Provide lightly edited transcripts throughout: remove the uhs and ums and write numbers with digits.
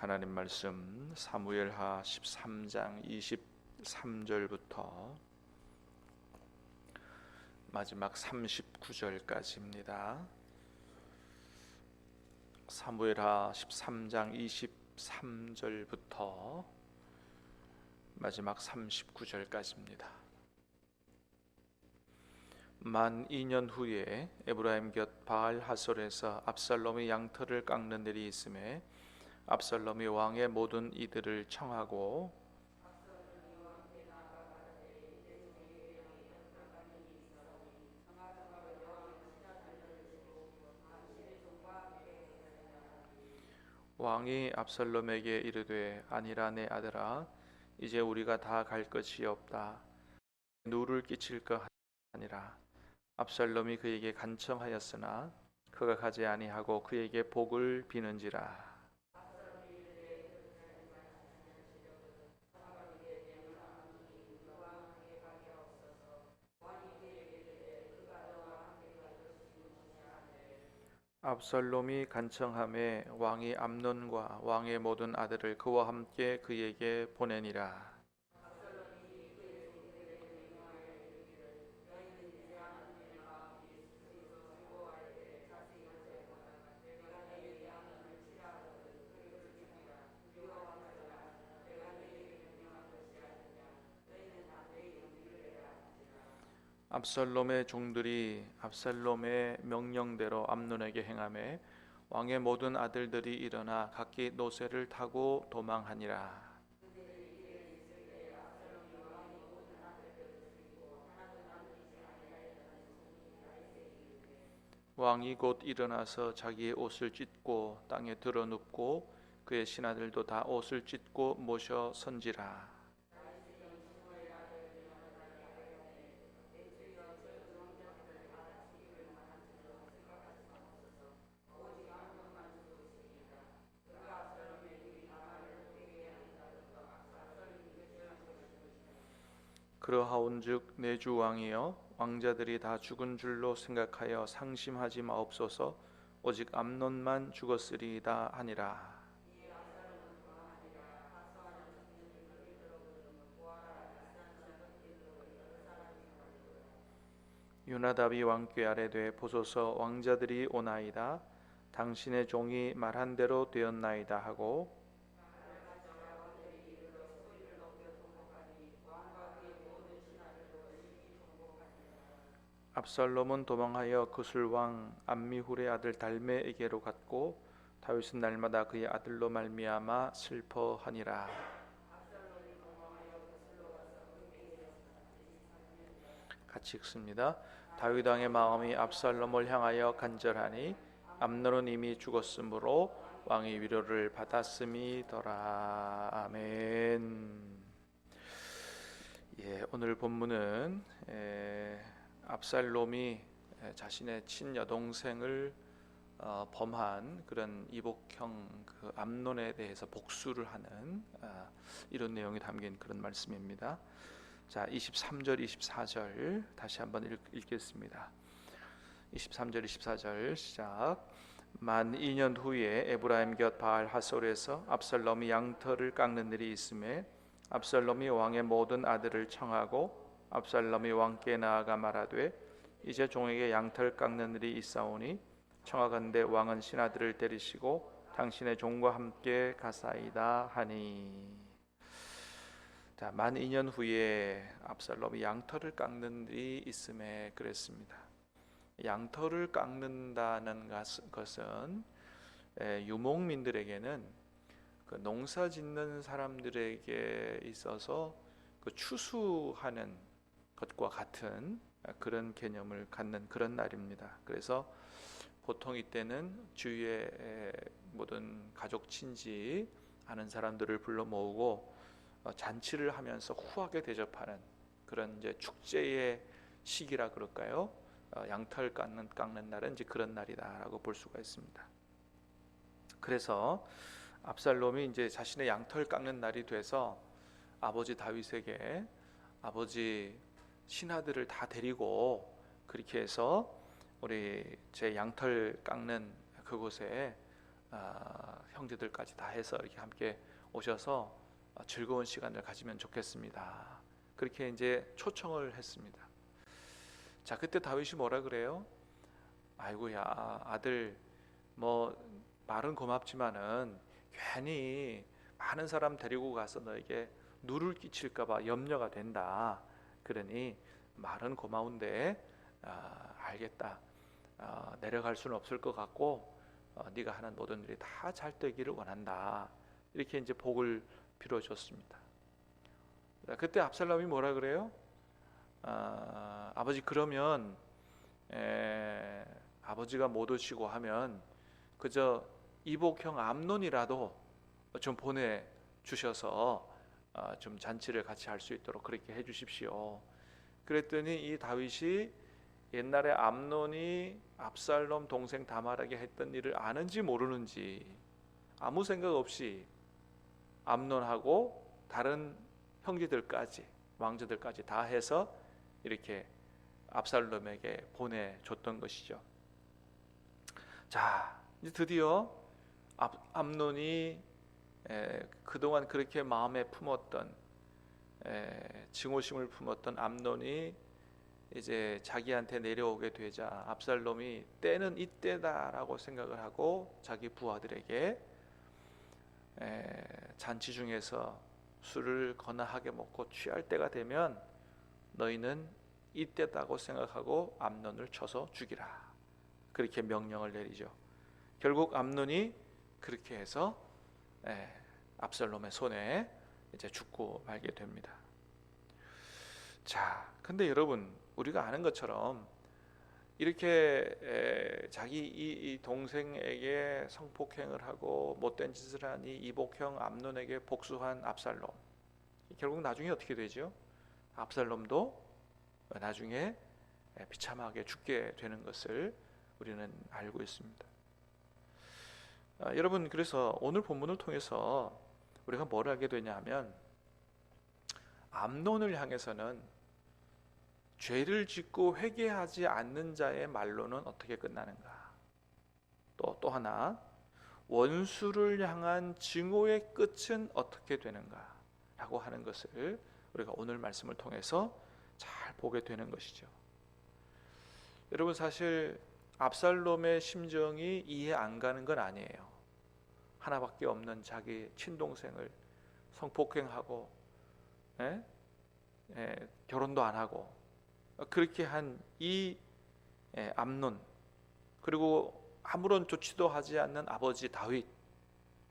하나님 말씀 사무엘하 13장 23절부터 마지막 39절까지입니다. 사무엘하 13장 23절부터 마지막 39절까지입니다. 만 2년 후에 에브라임 곁 바알 하솔에서 압살롬이 양털을 깎는 일이 있음에 압살롬이 왕의 모든 이들을 청하고 왕이 압살롬에게 이르되 아니라 내 아들아 이제 우리가 다 갈 것이 없다. 누를 끼칠 것 아니라 압살롬이 그에게 간청하였으나 그가 가지 아니하고 그에게 복을 비는지라. 압살롬이 간청하매 왕이 암논과 왕의 모든 아들을 그와 함께 그에게 보내니라. 압살롬의 종들이 압살롬의 명령대로 암논에게 행하매 왕의 모든 아들들이 일어나 각기 노새를 타고 도망하니라. 왕이 곧 일어나서 자기의 옷을 찢고 땅에 드러눕고 그의 신하들도 다 옷을 찢고 모셔 선지라. 그러하온즉 내 주 왕이여 왕자들이 다 죽은 줄로 생각하여 상심하지 마옵소서. 오직 암논만 죽었으리이다 하니라. 요나답이 왕께 아뢰되 보소서 왕자들이 오나이다. 당신의 종이 말한 대로 되었나이다 하고 압살롬은 도망하여 그술왕 암미훌의 아들 달메에게로 갔고 다윗은 날마다 그의 아들로 말미암아 슬퍼하니라. 같이 읽습니다. 다윗 왕의 마음이 압살롬을 향하여 간절하니 암논은 이미 죽었으므로 왕의 위로를 받았음이더라. 아멘. 오늘 본문은 압살롬이 자신의 친여동생을 범한 그런 이복형 그 암논에 대해서 복수를 하는 이런 내용이 담긴 그런 말씀입니다. 자, 23절, 24절 다시 한번 읽겠습니다. 23절, 24절 시작. 만 2년 후에 에브라임 곁 바알 하솔에서 압살롬이 양털을 깎는 일이 있음에 압살롬이 왕의 모든 아들을 청하고 압살롬이 왕께 나아가 말하되 이제 종에게 양털 깎는 일이 있사오니 청하건대 왕은 신하들을 데리시고 당신의 종과 함께 가사이다 하니. 자, 만 2년 후에 압살롬이 양털을 깎는 일이 있음에 그랬습니다. 양털을 깎는다는 것은 유목민들에게는 그 농사 짓는 사람들에게 있어서 그 추수하는 것과 같은 그런 개념을 갖는 그런 날입니다. 그래서 보통 이때는 주위의 모든 가족 친지 아는 사람들을 불러 모으고 잔치를 하면서 후하게 대접하는 그런 이제 축제의 시기라 그럴까요? 양털 깎는 날은 이제 그런 날이다라고 볼 수가 있습니다. 그래서 압살롬이 이제 자신의 양털 깎는 날이 돼서 아버지 다윗에게 아버지 신하들을 다 데리고 그렇게 해서 우리 제 양털 깎는 그곳에 형제들까지 다 해서 이렇게 함께 오셔서 즐거운 시간을 가지면 좋겠습니다. 그렇게 이제 초청을 했습니다. 자, 그때 다윗이 뭐라 그래요? 아이고야, 아들, 뭐 말은 고맙지만은 괜히 많은 사람 데리고 가서 너에게 누를 끼칠까봐 염려가 된다. 그러니 말은 고마운데 알겠다. 내려갈 수는 없을 것 같고 네가 하는 모든 일이 다 잘 되기를 원한다. 이렇게 이제 복을 빌어줬습니다. 그때 압살롬이 뭐라 그래요? 아버지, 그러면 아버지가 못 오시고 하면 그저 이복형 암논이라도 좀 보내주셔서 좀 잔치를 같이 할 수 있도록 그렇게 해주십시오. 그랬더니 이 다윗이 옛날에 암논이 압살롬 동생 다말에게 했던 일을 아는지 모르는지 아무 생각 없이 암논하고 다른 형제들까지, 왕자들까지 다 해서 이렇게 압살롬에게 보내줬던 것이죠. 자, 이제 드디어 암논이 그동안 그렇게 마음에 품었던 증오심을 품었던 암논이 이제 자기한테 내려오게 되자 압살롬이 때는 이때다라고 생각을 하고 자기 부하들에게 잔치 중에서 술을 거나하게 먹고 취할 때가 되면 너희는 이때다고 생각하고 암논을 쳐서 죽이라, 그렇게 명령을 내리죠. 결국 암논이 그렇게 해서 압살롬의 손에 이제 죽고 말게 됩니다. 자, 근데 여러분, 우리가 아는 것처럼 이렇게 자기 이 동생에게 성폭행을 하고 못된 짓을 하니 이복형 암논에게 복수한 압살롬, 결국 나중에 어떻게 되죠? 압살롬도 나중에 비참하게 죽게 되는 것을 우리는 알고 있습니다. 여러분, 그래서 오늘 본문을 통해서 우리가 뭘 알게 되냐 하면 암논을 향해서는 죄를 짓고 회개하지 않는 자의 말로는 어떻게 끝나는가, 또 하나 원수를 향한 증오의 끝은 어떻게 되는가 라고 하는 것을 우리가 오늘 말씀을 통해서 잘 보게 되는 것이죠. 여러분, 사실 압살롬의 심정이 이해 안 가는 건 아니에요. 하나밖에 없는 자기 친동생을 성폭행하고 결혼도 안 하고 그렇게 한 이 암논, 그리고 아무런 조치도 하지 않는 아버지 다윗,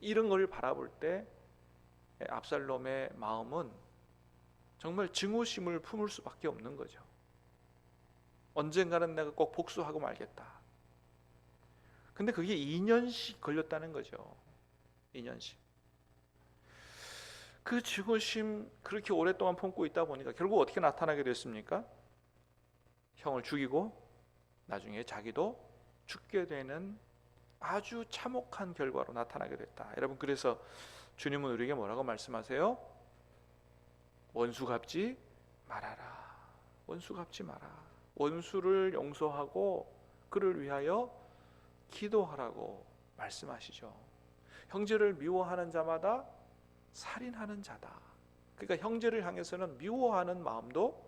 이런 걸 바라볼 때 압살롬의 마음은 정말 증오심을 품을 수밖에 없는 거죠. 언젠가는 내가 꼭 복수하고 말겠다. 근데 그게 2년씩 걸렸다는 거죠. 2년씩. 그 증오심 그렇게 오랫동안 품고 있다 보니까 결국 어떻게 나타나게 됐습니까? 형을 죽이고 나중에 자기도 죽게 되는 아주 참혹한 결과로 나타나게 됐다. 여러분, 그래서 주님은 우리에게 뭐라고 말씀하세요? 원수 갚지 말아라. 원수 갚지 마라. 원수를 용서하고 그를 위하여 기도하라고 말씀하시죠. 형제를 미워하는 자마다 살인하는 자다. 그러니까 형제를 향해서는 미워하는 마음도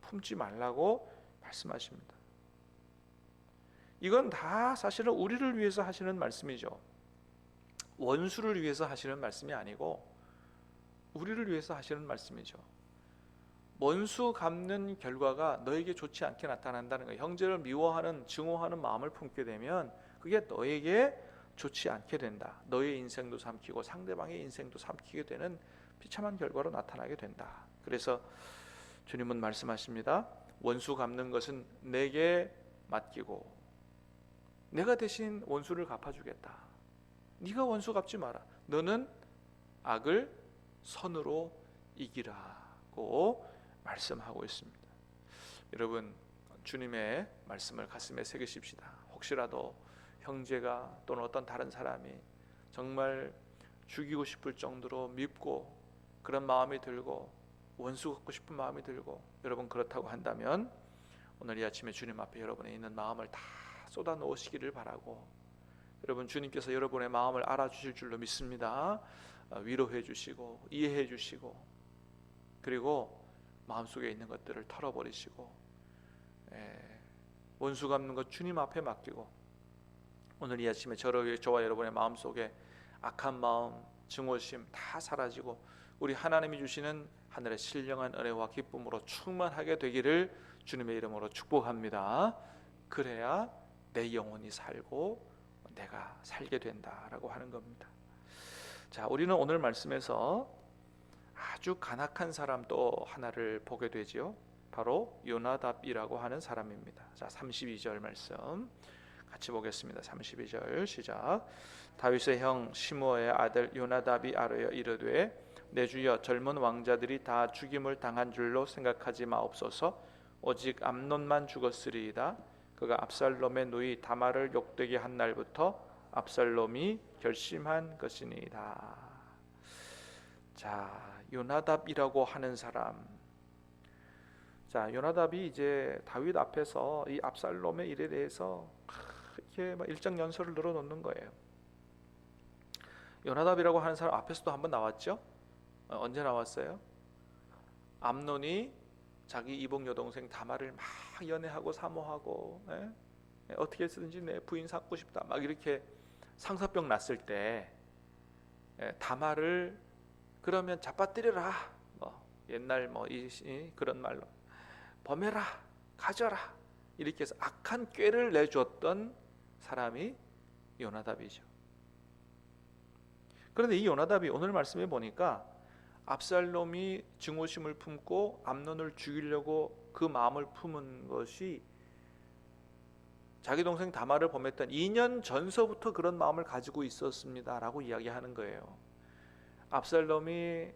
품지 말라고 말씀하십니다. 이건 다 사실은 우리를 위해서 하시는 말씀이죠. 원수를 위해서 하시는 말씀이 아니고 우리를 위해서 하시는 말씀이죠. 원수 갚는 결과가 너에게 좋지 않게 나타난다는 거예요. 형제를 미워하는, 증오하는 마음을 품게 되면 그게 너에게 좋지 않게 된다. 너의 인생도 삼키고 상대방의 인생도 삼키게 되는 비참한 결과로 나타나게 된다. 그래서 주님은 말씀하십니다. 원수 갚는 것은 내게 맡기고 내가 대신 원수를 갚아주겠다. 네가 원수 갚지 마라. 너는 악을 선으로 이기라고 말씀하고 있습니다. 여러분, 주님의 말씀을 가슴에 새기십시다. 혹시라도 형제가 또는 어떤 다른 사람이 정말 죽이고 싶을 정도로 밉고 그런 마음이 들고 원수 갖고 싶은 마음이 들고, 여러분 그렇다고 한다면 오늘 이 아침에 주님 앞에 여러분의 있는 마음을 다 쏟아 놓으시기를 바라고, 여러분, 주님께서 여러분의 마음을 알아주실 줄로 믿습니다. 위로해 주시고 이해해 주시고, 그리고 마음속에 있는 것들을 털어버리시고, 원수 갚는 것 주님 앞에 맡기고, 오늘 이 아침에 저와 여러분의 마음속에 악한 마음, 증오심 다 사라지고 우리 하나님이 주시는 하늘의 신령한 은혜와 기쁨으로 충만하게 되기를 주님의 이름으로 축복합니다. 그래야 내 영혼이 살고 내가 살게 된다라고 하는 겁니다. 자, 우리는 오늘 말씀에서 아주 간악한 사람 또 하나를 보게 되지요. 바로 요나답이라고 하는 사람입니다. 자, 32절 말씀 같이 보겠습니다. 32절 시작. 다윗의 형 시므아의 아들 요나답이 아뢰어 이르되 내 주여, 젊은 왕자들이 다 죽임을 당한 줄로 생각하지 마옵소서. 오직 암논만 죽었으리이다. 그가 압살롬의 누이 다말을 욕되게 한 날부터 압살롬이 결심한 것이니이다. 자, 요나답이라고 하는 사람. 자, 요나답이 이제 다윗 앞에서 이 압살롬의 일에 대해서 이렇게 일정 연설을 늘어놓는 거예요. 요나답이라고 하는 사람 앞에서도 한번 나왔죠? 언제 나왔어요? 암논이 자기 이복 여동생 다말을 막 연애하고 사모하고, 어떻게 해서든지 내 부인 삼고 싶다 막 이렇게 상사병 났을 때 다말을 그러면 잡아뜨려라, 옛날 그런 말로 범해라, 가져라, 이렇게 해서 악한 꾀를 내줬던 사람이 요나답이죠. 그런데 이 요나답이 오늘 말씀에 보니까 압살롬이 증오심을 품고 암논을 죽이려고 그 마음을 품은 것이 자기 동생 다말을 범했던 2년 전서부터 그런 마음을 가지고 있었습니다 라고 이야기하는 거예요. 압살롬이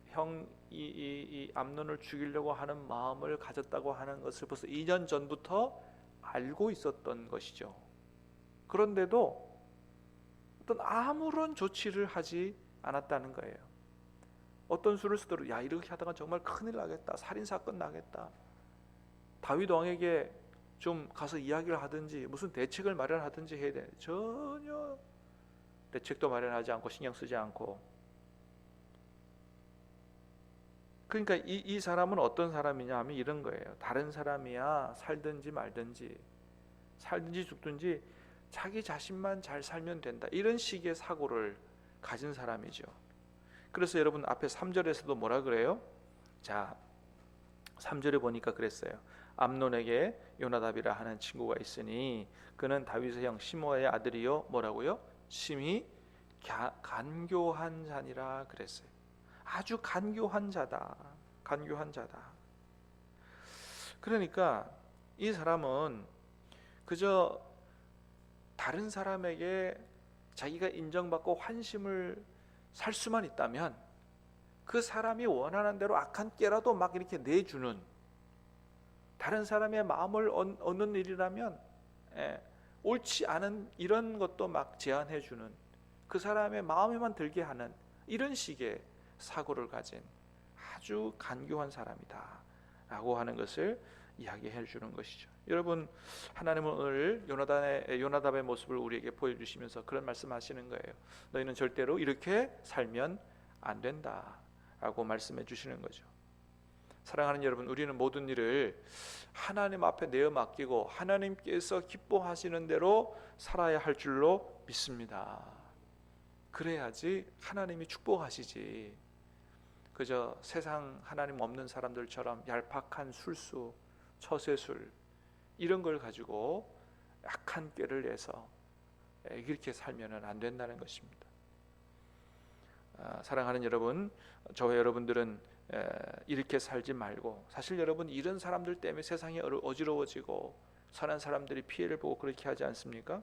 형 이 암논을 죽이려고 하는 마음을 가졌다고 하는 것을 벌써 2년 전부터 알고 있었던 것이죠. 그런데도 어떤 아무런 조치를 하지 않았다는 거예요. 어떤 수를 쓰도록, 야, 이렇게 하다가 정말 큰일 나겠다, 살인사건 나겠다, 다윗 왕에게 좀 가서 이야기를 하든지 무슨 대책을 마련하든지 해야 돼. 전혀 대책도 마련하지 않고 신경 쓰지 않고. 그러니까 이 사람은 어떤 사람이냐 하면 이런 거예요. 다른 사람이야 살든지 말든지, 살든지 죽든지 자기 자신만 잘 살면 된다, 이런 식의 사고를 가진 사람이죠. 그래서 여러분 앞에 3절에서도 뭐라 그래요? 자, 3절에 보니까 그랬어요. 암논에게 요나답이라 하는 친구가 있으니 그는 다윗의 형 시므아의 아들이요, 뭐라고요? 심히 간교한 자니라 그랬어요. 아주 간교한 자다, 간교한 자다. 그러니까 이 사람은 그저 다른 사람에게 자기가 인정받고 환심을 살 수만 있다면 그 사람이 원하는 대로 악한 꾀라도 막 이렇게 내주는, 다른 사람의 마음을 얻는 일이라면 옳지 않은 이런 것도 막 제안해주는, 그 사람의 마음에만 들게 하는 이런 식의 사고를 가진 아주 간교한 사람이다 라고 하는 것을 이야기해 주는 것이죠. 여러분, 하나님은 오늘 요나답의 모습을 우리에게 보여주시면서 그런 말씀하시는 거예요. 너희는 절대로 이렇게 살면 안 된다 라고 말씀해 주시는 거죠. 사랑하는 여러분, 우리는 모든 일을 하나님 앞에 내어 맡기고 하나님께서 기뻐하시는 대로 살아야 할 줄로 믿습니다. 그래야지 하나님이 축복하시지, 그저 세상 하나님 없는 사람들처럼 얄팍한 술수, 처세술 이런 걸 가지고 악한 꾀를 내서 이렇게 살면 안 된다는 것입니다. 사랑하는 여러분, 저와 여러분들은 이렇게 살지 말고, 사실 여러분 이런 사람들 때문에 세상이 어지러워지고 선한 사람들이 피해를 보고 그렇게 하지 않습니까?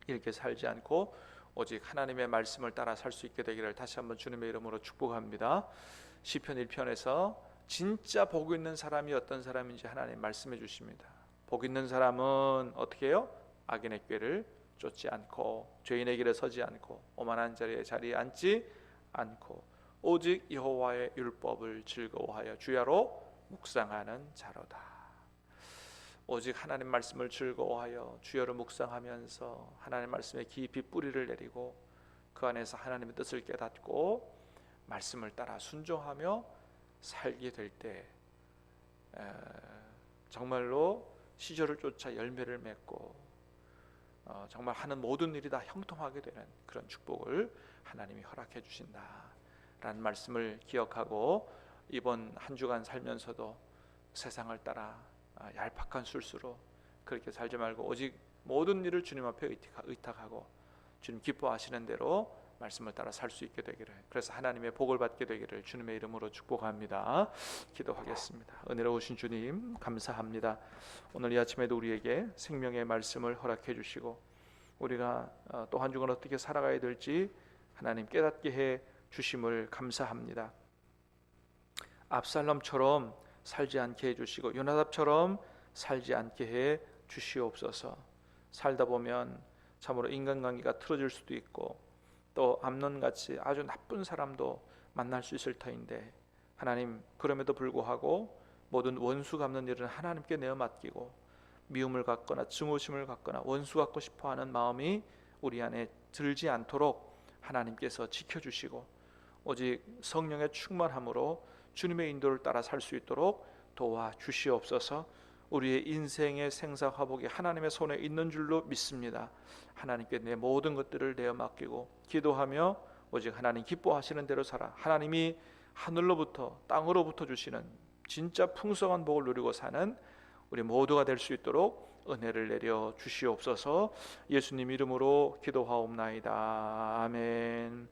이렇게 살지 않고 오직 하나님의 말씀을 따라 살 수 있게 되기를 다시 한번 주님의 이름으로 축복합니다. 시편 1편에서 진짜 복 있는 사람이 어떤 사람인지 하나님 말씀해 주십니다. 복 있는 사람은 어떻게 해요? 악인의 꾀를 쫓지 않고 죄인의 길에 서지 않고 오만한 자리에 앉지 않고 오직 여호와의 율법을 즐거워하여 주야로 묵상하는 자로다. 오직 하나님 말씀을 즐거워하여 주여를 묵상하면서 하나님 말씀에 깊이 뿌리를 내리고 그 안에서 하나님의 뜻을 깨닫고 말씀을 따라 순종하며 살게 될 때 정말로 시절을 쫓아 열매를 맺고 정말 하는 모든 일이 다 형통하게 되는 그런 축복을 하나님이 허락해 주신다라는 말씀을 기억하고 이번 한 주간 살면서도 세상을 따라 얄팍한 술수로 그렇게 살지 말고 오직 모든 일을 주님 앞에 의탁하고 주님 기뻐하시는 대로 말씀을 따라 살 수 있게 되기를, 그래서 하나님의 복을 받게 되기를 주님의 이름으로 축복합니다. 기도하겠습니다. 은혜로우신 주님 감사합니다. 오늘 이 아침에도 우리에게 생명의 말씀을 허락해 주시고 우리가 또 한 주간 어떻게 살아가야 될지 하나님 깨닫게 해 주심을 감사합니다. 압살롬처럼 살지 않게 해 주시고 요나답처럼 살지 않게 해 주시옵소서. 살다 보면 참으로 인간관계가 틀어질 수도 있고 또 암논같이 아주 나쁜 사람도 만날 수 있을 터인데 하나님, 그럼에도 불구하고 모든 원수 갚는 일은 하나님께 내어 맡기고 미움을 갖거나 증오심을 갖거나 원수 갖고 싶어하는 마음이 우리 안에 들지 않도록 하나님께서 지켜주시고 오직 성령의 충만함으로 주님의 인도를 따라 살 수 있도록 도와주시옵소서. 우리의 인생의 생사화복이 하나님의 손에 있는 줄로 믿습니다. 하나님께 내 모든 것들을 내어 맡기고 기도하며 오직 하나님 기뻐하시는 대로 살아 하나님이 하늘로부터 땅으로부터 주시는 진짜 풍성한 복을 누리고 사는 우리 모두가 될 수 있도록 은혜를 내려 주시옵소서. 예수님 이름으로 기도하옵나이다. 아멘.